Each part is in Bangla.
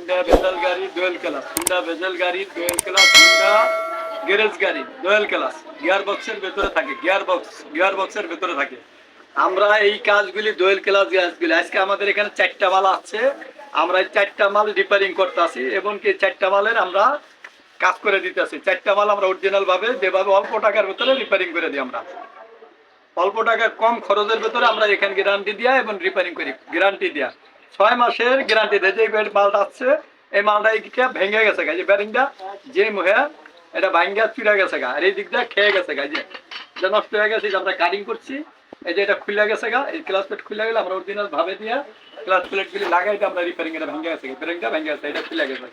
হুন্ডা ভেজাল গাড়ি ডুয়েল ক্লাস, হুন্ডা ভেজাল গাড়ি ডুয়েল ক্লাস, হুন্ডা গ্যারেজ গাড়ি ডুয়েল ক্লাস, গিয়ার বক্সের ভেতরে থাকে, গিয়ার বক্সের ভেতরে থাকে। আমরা এই কাজগুলি ডুয়েল ক্লাস কাজগুলি আজকে আমাদের এখানে 4টা মাল আছে। আমরা এই 4টা মাল রিপেয়ারিং করতেছি এবং কি 4টা মালের আমরা কাজ করে দিতেছি। 4টা মাল আমরা অরিজিনাল ভাবে যেভাবে অল্প টাকার ভেতরে রিপেয়ারিং করে দিই। আমরা অল্প টাকা কম খরচের ভেতরে আমরা এখানে গ্যারান্টি দিয়া এবং রিপেয়ারিং করি। গ্যারান্টি দিয়া 6 মাসের গ্যারান্টি দেয়। যে মালটা আছে এই মালটা ভেঙে গেছে গা, যে ব্যারিংটা যে মুহে এটা ভাঙ্গা চুরা গেছে গা, আর এই দিকটা খেয়ে গেছে গা, যে নষ্ট হয়ে গেছে। আমরা কাটিং করছি, এই যে এটা খুলে গেছে গা, এই ক্লাস প্লেট খুলে গেলে আমরা অরিজিনাল ভাবে দিয়া ক্লাস প্লেট গুলি লাগাই আমরা রিপেয়ারিং, এটা ভেঙে গেছে, ব্যারিংটা ভেঙে গেছে, এটা খুলে গেছে।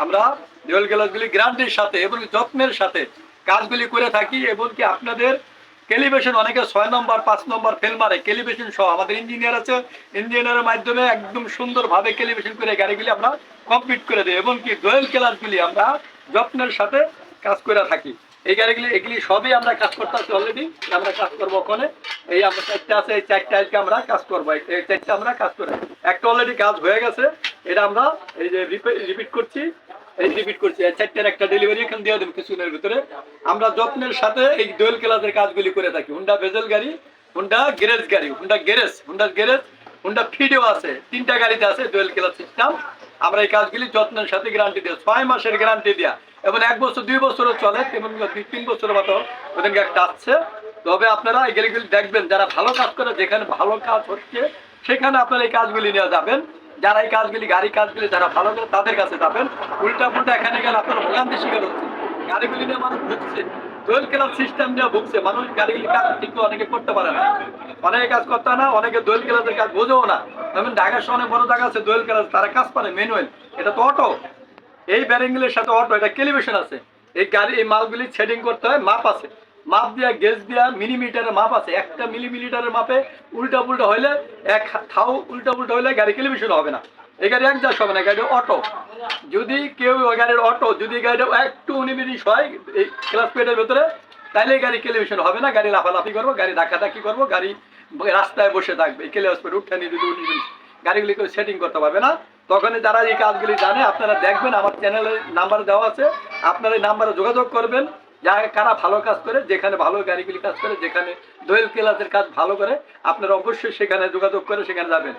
আমরা ডুয়েল গ্লাসগুলি গ্যারান্টির সাথে এবং যত্নের সাথে কাজগুলি করে থাকি। এবং কি আপনাদের ক্যালিব্রেশন অনেকে 6 নম্বর 5 নম্বর ফেল মারে, ক্যালিব্রেশন সহ আমাদের ইঞ্জিনিয়ার আছে, ইঞ্জিনিয়ারের মাধ্যমে একদম সুন্দরভাবে ক্যালিব্রেশন করে গাড়িগুলি আমরা কমপ্লিট করে দিই। এবং কি ডুয়েল ক্লাসগুলি আমরা যত্নের সাথে কাজ করে থাকি। এই গাড়িগুলি এগুলি সবই আমরা কাজ করতে আছি অলরেডি, আমরা কাজ করবো ওখানে। এই আমরা 4টা আছে, এই 4টা আজকে আমরা কাজ করবো, এই 4টা আমরা কাজ করে একটা অলরেডি কাজ হয়ে গেছে, এটা আমরা এই যে রিপিট করছি, এই রিপিট করছি। এই 4টার একটা ডেলিভারি এখানে দিয়ে দেবো কিছুদিনের ভিতরে। আমরা যত্নের সাথে এই ডুয়েল ক্লাসের কাজগুলি করে থাকি। হুন্ডা ভেজেল গাড়ি, হুন্ডা গ্যারেজ গাড়ি, হুন্ডা ফিডেও আছে, 3টা গাড়িতে আছে ডুয়েল ক্লাস সিস্টেম। আমরা এই কাজগুলি যত্নের সাথে গ্যারান্টি দিই, 6 মাসের গ্যারান্টি দেওয়া, এবং 1 বছর 2 বছরও চলে, তেমন 2-3 বছরের মতো ওদেরকে একটা আসছে। তবে আপনারা এই গাড়িগুলি দেখবেন, যারা ভালো কাজ করে, যেখানে ভালো কাজ হচ্ছে সেখানে আপনারা এই কাজগুলি নিয়ে যাবেন। যারা এই কাজগুলি গাড়ি কাজগুলি যারা ভালো করে তাদের কাছে যাবেন। উল্টা পুল্টা এখানে গেলে আপনারা ভোগান্তি শিকার হচ্ছে। গাড়িগুলি নিয়ে মানুষ ভুগছে, ডুয়েল ক্লাস সিস্টেম নিয়ে ভুগছে মানুষ। গাড়িগুলি কাজ ঠিক অনেকে করতে পারে না, অনেকে কাজ করতে না, অনেকে ডুয়েল ক্লাসের কাজ বোঝেও না। যেমন ঢাকা শহরে বড় জায়গা আছে ডুয়েল ক্লাস, তারা কাজ পারে ম্যানুয়াল, এটা তো অটো। এই ব্যারিংগুলির সাথে অটো, এটা ক্যালিব্রেশন আছে। এই গাড়ি এই মালগুলি শেডিং করতে হয়, মাপ আছে, মাপ দিয়া গেজ দিয়া মিলিমিটারের মাপ আছে। একটা মিলিমিটারের মাপে উল্টা পুল্টা হইলে উল্টা পুল্টা হইলে গাড়ি ক্যালিব্রেশন হবে না। এই গাড়ি একজাস হবে না, গাড়ি অটো। যদি কেউ ওই গাড়ির অটো, যদি গাড়িটা একটু 19 হয় এই ক্লাস প্লেটের ভেতরে, তাহলে গাড়ি ক্যালিব্রেশন হবে না। গাড়ি লাফালাফি করবো, গাড়ি ধাক্কাধাক্কি করবো, গাড়ি রাস্তায় বসে থাকবে। এই ক্লাস প্লেট উঠে নিয়ে যদি 19 গাড়িগুলি কেউ সেটিং করতে পারবে না। তখনই যারা এই কাজগুলি জানে, আপনারা দেখবেন আমার চ্যানেলের নাম্বার দেওয়া আছে, আপনারা এই নাম্বারে যোগাযোগ করবেন। যারা কারা ভালো কাজ করে, যেখানে ভালো গাড়িগুলি কাজ করে, যেখানে ডুয়েল ক্লাসের কাজ ভালো করে, আপনারা অবশ্যই সেখানে যোগাযোগ করে সেখানে যাবেন।